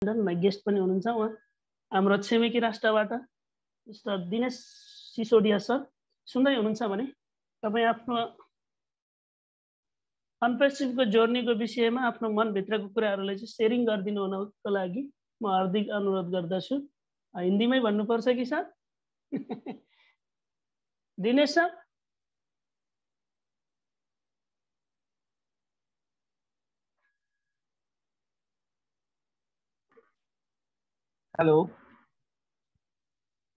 Guest पनि हुनुहुन्छ उहाँ हाम्रो छिमेकी राष्ट्रबाट मिस्टर दिनेश सिसोडिया सर सुन्दै हुनुहुन्छ भने तपाईँ आफ्नो अनपेसिभको जर्नीको विषयमा आफ्नो मनभित्रको कुराहरूलाई चाहिँ सेयरिङ गरिदिनु हुनको लागि म हार्दिक अनुरोध गर्दछु। हिन्दीमै भन्नुपर्छ कि सर? Dinesh sir hello.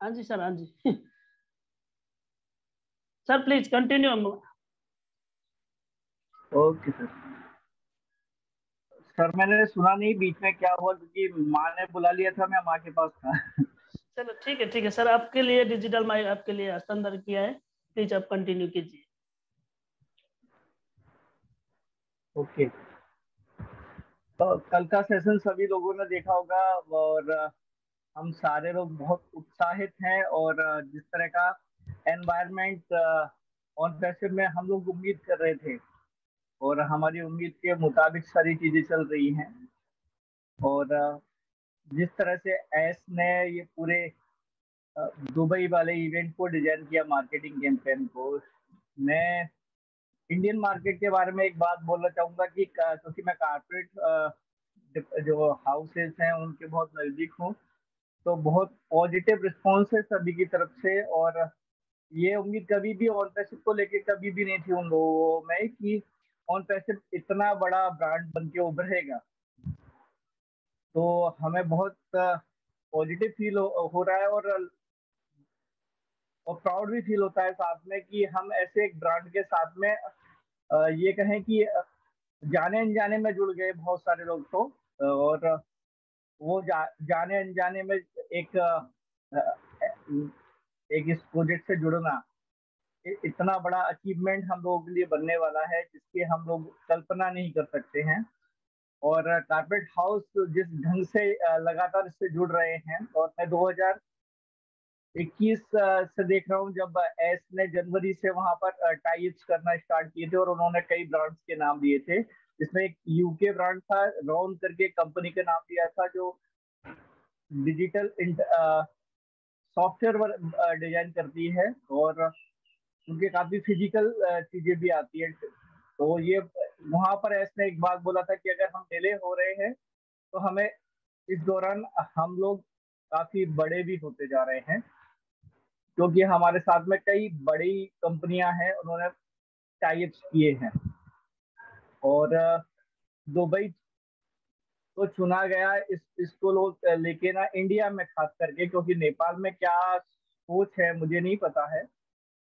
हाँ जी सर, हाँ जी। Sir please continue. Okay sir. Sir मैंने सुना नहीं बीच में क्या हुआ, क्योंकि माँ ने बुला लिया था, मैं माँ के पास था। चलो ठीक है सर, आपके लिए डिजिटल माइक आपके लिए हस्तांतरण किया है, प्लीज आप कंटिन्यू कीजिए। ओके। तो कल का सेशन सभी लोगों ने देखा होगा और हम सारे लोग बहुत उत्साहित हैं, और जिस तरह का एनवायरनमेंट ऑन पैसिव में हम लोग उम्मीद कर रहे थे और हमारी उम्मीद के मुताबिक सारी चीजें चल रही हैं। और जिस तरह से एस ने ये पूरे दुबई वाले इवेंट को डिजाइन किया, मार्केटिंग कैंपेन को, मैं इंडियन मार्केट के बारे में एक बात बोलना चाहूंगा कि क्योंकि मैं कारपोरेट जो हाउसेस हैं उनके बहुत नजदीक हूँ, तो बहुत पॉजिटिव रिस्पॉन्स है सभी की तरफ से। और ये उम्मीद कभी भी ऑन पैसिव को लेके कभी भी नहीं थी उन लोगों में कि ऑन पैसिव इतना बड़ा ब्रांड बन के उभरेगा। तो हमें बहुत पॉजिटिव फील हो रहा है, और प्राउड भी फील होता है साथ में कि हम ऐसे एक ब्रांड के साथ में ये कहें कि जाने अनजाने में जुड़ गए बहुत सारे लोग। तो और वो जाने अनजाने में एक इस प्रोजेक्ट से जुड़ना इतना बड़ा अचीवमेंट हम लोगों के लिए बनने वाला है जिसकी हम लोग कल्पना नहीं कर सकते हैं। और कारपेट हाउस जिस ढंग से लगातार इससे जुड़ रहे हैं, और मैं 2021 से देख रहा हूँ जब एस ने जनवरी से वहां पर टाइप्स करना स्टार्ट किए थे, और उन्होंने कई ब्रांड्स के नाम दिए थे, जिसमें एक यूके ब्रांड था, रॉन करके कंपनी का नाम दिया था, जो डिजिटल सॉफ्टवेयर डिजाइन करती है, और उनके काफी फिजिकल चीजें भी आती है। तो ये वहां पर ऐसने एक बात बोला था कि अगर हम डिले हो रहे हैं तो हमें इस दौरान हम लोग काफी बड़े भी होते जा रहे हैं, क्योंकि हमारे साथ में कई बड़ी कंपनियां हैं, उन्होंने टाइप्स किए हैं। और दुबई तो चुना गया इसको लोग लेके ना इंडिया में खास करके, क्योंकि नेपाल में क्या सोच है मुझे नहीं पता है,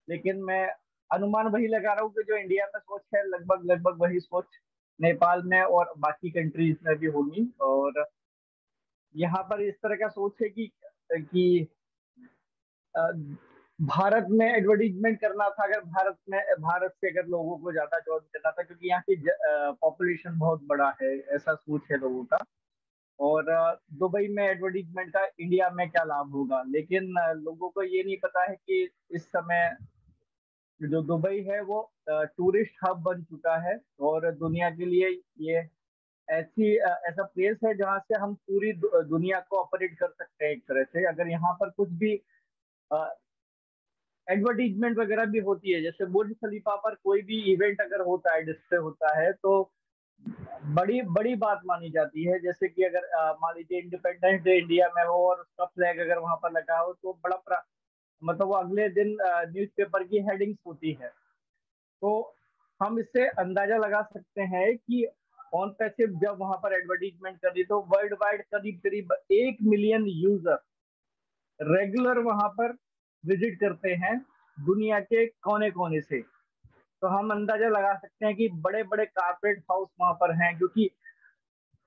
लेकिन मैं अनुमान वही लगा रहा हूँ कि जो इंडिया में सोच है लगभग लगभग वही सोच नेपाल में और बाकी कंट्रीज में भी होगी। और यहाँ पर इस तरह का सोच है कि अ, भारत में एडवर्टीजमेंट करना था, अगर भारत से अगर लोगों को ज्यादा ज्वाइन करना था, क्योंकि यहाँ की पॉपुलेशन बहुत बड़ा है, ऐसा सोच है लोगों का। और दुबई में एडवर्टीजमेंट का इंडिया में क्या लाभ होगा, लेकिन लोगों को ये नहीं पता है कि इस समय जो दुबई है वो टूरिस्ट हब बन चुका है, और दुनिया के लिए ये ऐसा प्लेस है जहाँ से हम पूरी दुनिया को ऑपरेट कर सकते हैं एक तरह से। अगर यहाँ पर कुछ भी एडवर्टीजमेंट वगैरह भी होती है, जैसे बुर्ज खलीफा पर कोई भी इवेंट अगर होता है, डिस्प्ले होता है, तो बड़ी बड़ी बात मानी जाती है। जैसे कि अगर मान लीजिए इंडिपेंडेंस डे इंडिया में हो और उसका फ्लैग अगर वहां पर लगा हो, तो मतलब वो अगले दिन न्यूज़पेपर की हेडिंग्स होती है। तो हम इससे अंदाजा लगा सकते हैं कि ऑन पैसिव जब वहां पर एडवर्टीजमेंट करी तो वर्ल्ड वाइड करीब करीब 1 मिलियन यूजर रेगुलर वहां पर विजिट करते हैं दुनिया के कोने कोने से। तो हम अंदाजा लगा सकते हैं कि बड़े बड़े कारपोरेट हाउस वहां पर हैं, क्योंकि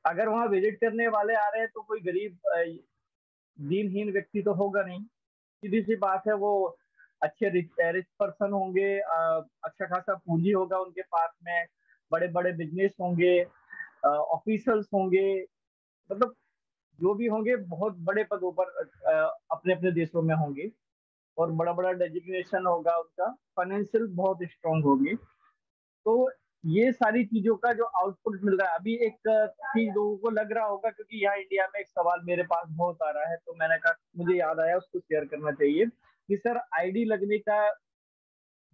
अगर वहां विजिट करने वाले आ रहे हैं तो कोई गरीब दीनहीन व्यक्ति तो होगा नहीं, सीधी सी बात है। वो अच्छे रिच पर्सन होंगे, अच्छा खासा पूंजी होगा उनके पास में, बड़े बड़े बिजनेस होंगे, ऑफिसर्स होंगे, मतलब जो भी होंगे बहुत बड़े पदों पर अपने अपने देशों में होंगे, और बड़ा बड़ा डेजिग्नेशन होगा उनका, फाइनेंशियल बहुत स्ट्रांग होगी। तो ये सारी चीजों का जो आउटपुट मिल रहा है, अभी एक चीज लोगों को लग रहा होगा, क्योंकि यहाँ इंडिया में एक सवाल मेरे पास बहुत आ रहा है, तो मैंने कहा मुझे याद आया उसको शेयर करना चाहिए कि सर आईडी लगने का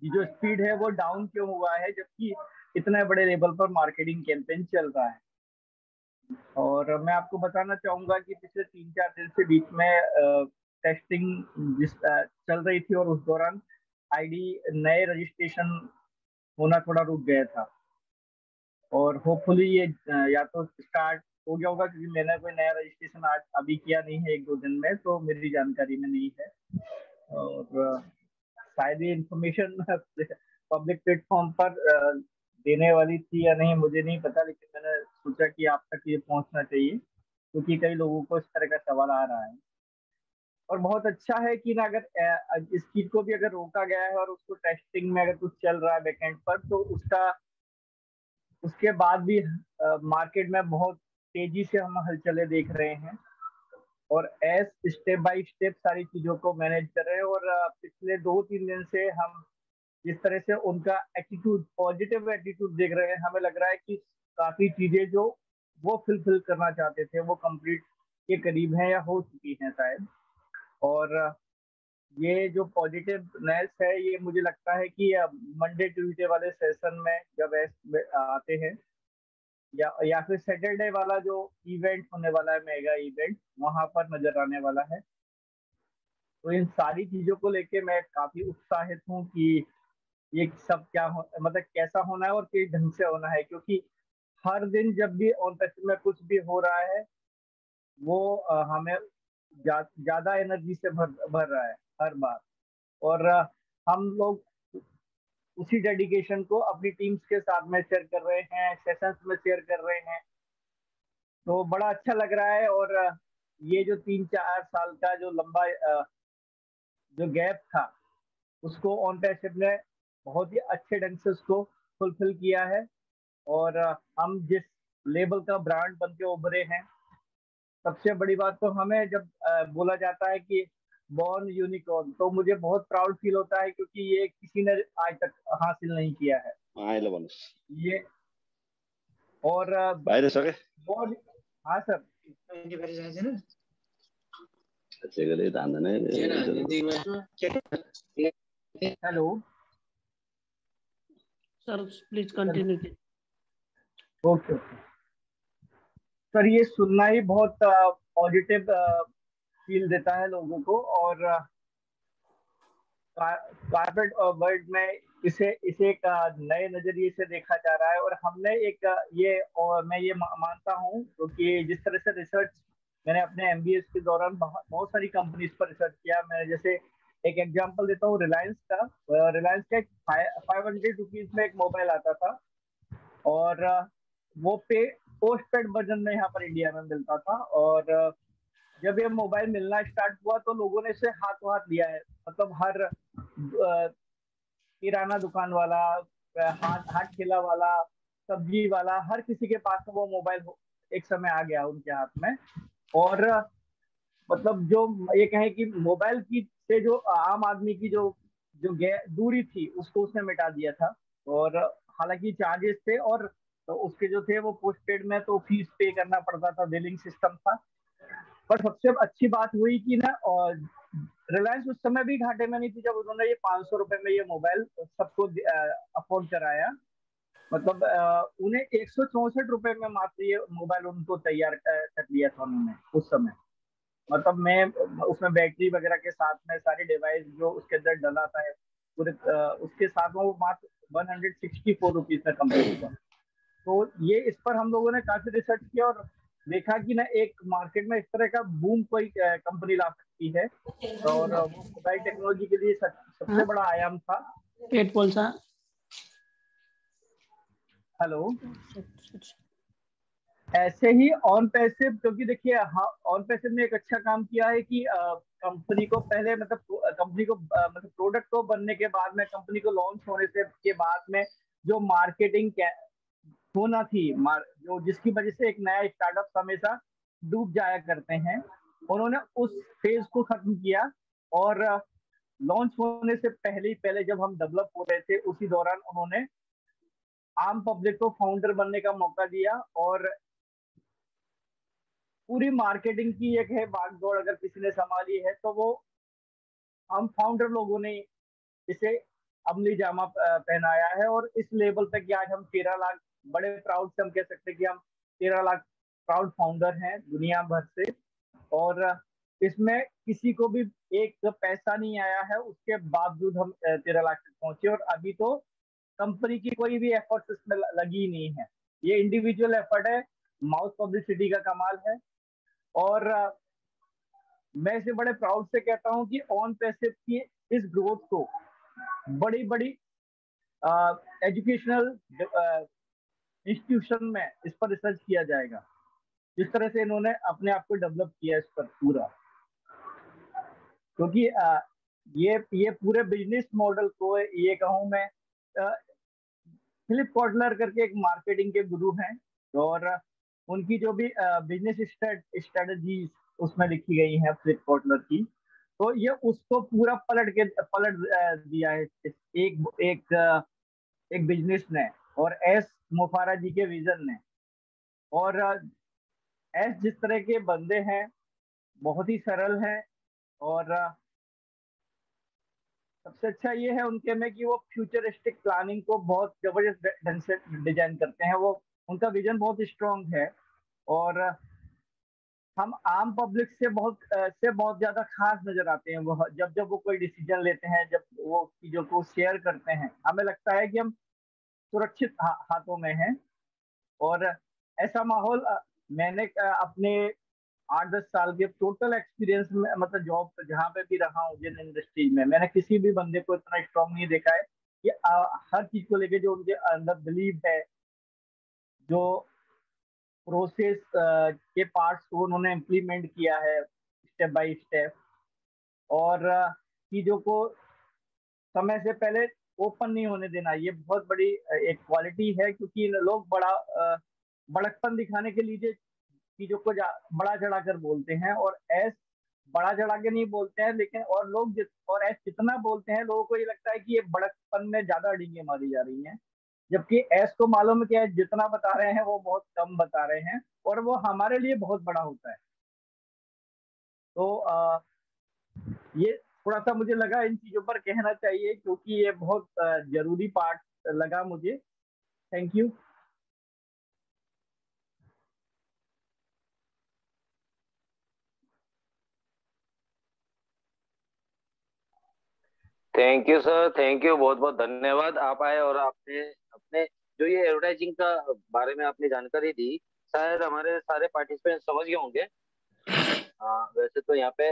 ये जो स्पीड है वो डाउन क्यों हुआ है, जबकि इतने बड़े लेवल पर मार्केटिंग कैंपेन चल रहा है। और मैं आपको बताना चाहूंगा कि पिछले 3-4 दिन से बीच में टेस्टिंग चल रही थी, और उस दौरान आईडी नए रजिस्ट्रेशन होना थोड़ा रुक गया था। और होपफुली ये या तो स्टार्ट हो गया होगा, क्योंकि मैंने कोई नया रजिस्ट्रेशन आज अभी किया नहीं है 1-2 दिन में, तो मेरी जानकारी में नहीं है। और शायद ये इंफॉर्मेशन पब्लिक प्लेटफॉर्म पर देने वाली थी या नहीं मुझे नहीं पता, लेकिन मैंने सोचा कि आप तक ये पहुंचना चाहिए, क्योंकि कई लोगों को इस तरह का सवाल आ रहा है। और बहुत अच्छा है कि ना, अगर इस चीज को भी अगर रोका गया है और उसको टेस्टिंग में अगर कुछ चल रहा है बैकएंड पर, तो उसका उसके बाद भी मार्केट में बहुत तेजी से हम हलचलें देख रहे हैं, और स्टेप बाय स्टेप सारी चीजों को मैनेज कर रहे हैं। और पिछले 2-3 दिन से हम जिस तरह से उनका एटीट्यूड, पॉजिटिव एटीट्यूड देख रहे हैं, हमें लग रहा है कि काफी चीजें जो वो फुलफिल करना चाहते थे वो कंप्लीट के करीब है या हो चुकी हैं शायद। और ये जो पॉजिटिवनेस है, ये मुझे लगता है कि मंडे ट्यूसडे वाले सेशन में जब आते हैं, या फिर सैटरडे वाला जो इवेंट होने वाला है, मेगा इवेंट, वहां पर नजर आने वाला है। तो इन सारी चीजों को लेके मैं काफी उत्साहित हूँ कि ये सब क्या मतलब कैसा होना है और किस ढंग से होना है, क्योंकि हर दिन जब भी ऑन पैसेज में कुछ भी हो रहा है, वो हमें ज्यादा एनर्जी से भर रहा है हर बार। और हम लोग उसी डेडिकेशन को अपनी टीम्स के साथ में शेयर कर रहे हैं, सेशंस में शेयर कर रहे हैं, तो बड़ा अच्छा लग रहा है। और ये जो 3-4 साल का जो लंबा जो गैप था, उसको ऑन पैसेज ने बहुत ही अच्छे ढंग से उसको फुलफिल किया है। और हम जिस लेवल का ब्रांड बन के उभरे हैं, सबसे बड़ी बात तो हमें जब बोला जाता है कि बॉर्न यूनिकॉर्न, तो मुझे बहुत प्राउड फील होता है, क्योंकि ये किसी ने आज तक हासिल नहीं किया है ये। और बॉर्न, हाँ sir, hello sir, please continue. Okay okay sir, ये सुनना ही बहुत पॉजिटिव फील देता है लोगों को। और कारपेट वर्ल्ड में इसे इसे एक नए नजरिए से देखा जा रहा है। और हमने एक ये, और मैं ये मानता हूँ, क्योंकि जिस तरह से रिसर्च मैंने अपने एमबीए के दौरान बहुत सारी कंपनीज पर रिसर्च किया। मैं जैसे एक एग्जांपल देता हूँ रिलायंस का। रिलायंस का एक 500 रुपीज में एक मोबाइल आता था, और वो पोस्ट पेड वर्जन में यहाँ पर इंडिया में मिलता था। और जब ये मोबाइल मिलना स्टार्ट हुआ, तो लोगों ने इसे हाथों हाथ लिया है। मतलब हर किराना दुकान वाला, हाथ हाथ ठेला वाला, सब्जी वाला, हर किसी के पास में वो मोबाइल एक समय आ गया उनके हाथ में। और मतलब जो ये कहें कि मोबाइल की से जो आम आदमी की जो जो दूरी थी, उसको उसने मिटा दिया था। और हालांकि चार्जेस थे, और तो उसके जो थे वो पोस्ट पेड में तो फीस पे करना पड़ता था, बिलिंग सिस्टम था। पर सबसे अच्छी बात हुई कि ना, और रिलायंस उस समय भी घाटे में नहीं थी जब उन्होंने ये 500 रुपए में ये मोबाइल सबको अफोर्ड कराया। मतलब उन्हें 164 रुपए में मात्र ये मोबाइल उनको तैयार कर दिया था उन्होंने उस समय। मतलब मैं उसमें बैटरी वगैरह के साथ में सारी डिवाइस जो उसके अंदर डला था पूरे, उसके साथ में वो मात्र 164 रुपीज में कंप्लीट हुआ। तो ये इस पर हम लोगों ने काफी रिसर्च किया, और देखा कि ना एक मार्केट में इस तरह का बूम कोई कंपनी ला सकती है। और वो मोबाइल टेक्नोलॉजी के लिए सबसे बड़ा आयाम था। पेट पोलसा। हेलो, ऐसे ही ऑन पैसिव, क्योंकि देखिए ऑन पैसिव ने एक अच्छा काम किया है कि कंपनी को पहले, मतलब कंपनी को मतलब प्रोडक्ट को बनने के बाद में, कंपनी को लॉन्च होने से के बाद में जो मार्केटिंग होना थी, जो जिसकी वजह से एक नया स्टार्टअप हमेशा डूब जाया करते हैं, उन्होंने उस फेज को खत्म किया। और लॉन्च होने से पहले ही, पहले जब हम डेवलप हो रहे थे, उसी दौरान उन्होंने आम पब्लिक को फाउंडर बनने का मौका दिया। और पूरी मार्केटिंग की एक है बागडोर अगर किसी ने संभाली है तो वो हम फाउंडर लोगों ने इसे अमली जामा पहनाया है। और इस लेवल पे कि आज हम 13 लाख, बड़े प्राउड से हम कह सकते हैं कि हम 13 लाख प्राउड फाउंडर हैं दुनिया भर से। और इसमें किसी को भी एक पैसा नहीं आया है, उसके बावजूद हम 13 लाख तक पहुंचे। और अभी तो कंपनी की कोई भी एफर्ट इसमें लगी नहीं है, ये इंडिविजुअल एफर्ट है, माउथ पब्लिसिटी का कमाल है। और मैं इसे बड़े प्राउड से कहता हूं कि ऑन पैसिव की इस ग्रोथ को बड़ी बड़ी एजुकेशनल इंस्टीट्यूशन में इस पर रिसर्च किया जाएगा, जिस तरह से इन्होंने अपने आप को डेवलप किया इस पर पूरा। क्योंकि ये पूरे बिजनेस मॉडल को, ये कहूँ मैं, फिलिप कॉटलर करके एक मार्केटिंग के गुरु हैं, और उनकी जो भी बिजनेस स्ट्रेटजीज उसमें लिखी गई हैं फिलिप कॉटलर की, तो ये उसको पूरा पलट दिया है एक एक एक बिजनेस ने, और एस मुफारा जी के विजन ने। और एस जिस तरह के बंदे हैं, बहुत ही सरल हैं। और सबसे अच्छा ये है उनके में कि वो फ्यूचरिस्टिक प्लानिंग को बहुत जबरदस्त ढंग से डिजाइन करते हैं। वो उनका विजन बहुत स्ट्रांग है। और हम आम पब्लिक से बहुत ज्यादा खास नजर आते हैं वो, जब जब वो कोई डिसीजन लेते हैं, जब वो चीजों को शेयर करते हैं, हमें लगता है कि हम सुरक्षित हाथों में हैं। और ऐसा माहौल मैंने अपने 8-10 साल के टोटल एक्सपीरियंस में, मतलब जॉब जहाँ पे भी रहा हूँ जिन इंडस्ट्री में, मैंने किसी भी बंदे को इतना स्ट्रांग नहीं देखा है कि हर चीज को लेके जो उनके अंदर बिलीव है, जो प्रोसेस के पार्ट्स को उन्होंने इम्प्लीमेंट किया है स्टेप बाय स्टेप, और चीजों को समय से पहले ओपन नहीं होने देना, ये बहुत बड़ी एक क्वालिटी है। क्योंकि लोग बड़कपन दिखाने के लिए चीजों को बड़ा चढ़ा कर बोलते हैं, और एस बड़ा चढ़ा के नहीं बोलते हैं, लेकिन और एस जितना बोलते हैं लोगों को ये लगता है कि ये बड़कपन में ज्यादा डींगे मारी जा रही हैं। जबकि एस को मालूम है कि एस जितना बता रहे हैं वो बहुत कम बता रहे हैं, और वो हमारे लिए बहुत बड़ा होता है। तो ये थोड़ा सा मुझे लगा इन चीजों पर कहना चाहिए, क्योंकि ये बहुत जरूरी पार्ट लगा मुझे। Thank you. Thank you sir, thank you, बहुत बहुत धन्यवाद। आप आए और आपने अपने जो ये एडवर्टाइजिंग का बारे में आपने जानकारी दी, शायद हमारे सारे पार्टिसिपेंट समझ गए होंगे। वैसे तो यहाँ पे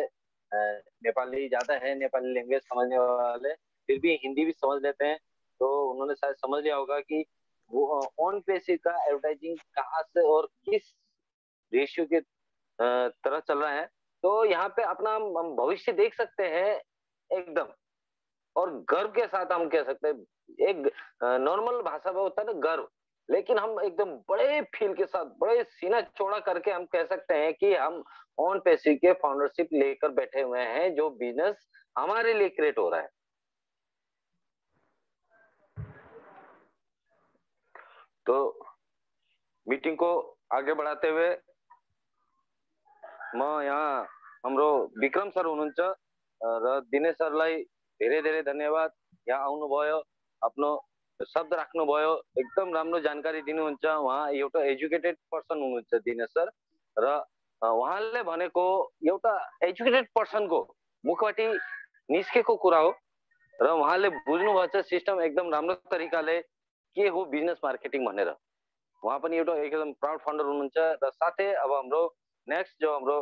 नेपाली ज्यादा है, नेपाली लैंग्वेज समझने वाले, फिर भी हिंदी भी समझ लेते हैं। तो उन्होंने शायद समझ लिया होगा कि वो ऑन पेसिव का एडवर्टाइजिंग कहाँ से और किस रेशियो के तरह चल रहा है। तो यहाँ पे अपना हम भविष्य देख सकते हैं एकदम, और गर्व के साथ हम कह सकते हैं। एक नॉर्मल भाषा में होता है ना गर्व, लेकिन हम एकदम बड़े फील के साथ, बड़े सीना चौड़ा करके हम कह सकते हैं कि हम ऑन पेसिव के फाउंडरशिप लेकर बैठे हुए हैं, जो बिजनेस हमारे लिए क्रिएट हो रहा है। तो मीटिंग को आगे बढ़ाते हुए म यहाँ हाम्रो विक्रम सर हुनुहुन्छ र दिनेश सरलाई धेरै धेरै धन्यवाद। यहाँ आउनुभयो, आफ्नो शब्द राख्नुभयो, एकदम राम्रो जानकारी दिनुहुन्छ। उहाँ एउटा एजुकेटेड पर्सन हुनुहुन्छ दिनेश सर, र उहाँले भनेको एउटा एजुकेटेड पर्सनको मुखबाट निस्केको कुरा हो, र उहाँले बुझ्नुभएको छ सिस्टम एकदम राम्रो तरिकाले के हो बिजनेस मार्केटिङ भनेर। उहाँ पनि एउटा एकदम प्राउड फाउन्डर हुनुहुन्छ। र साथै अब हाम्रो नेक्स्ट जो हाम्रो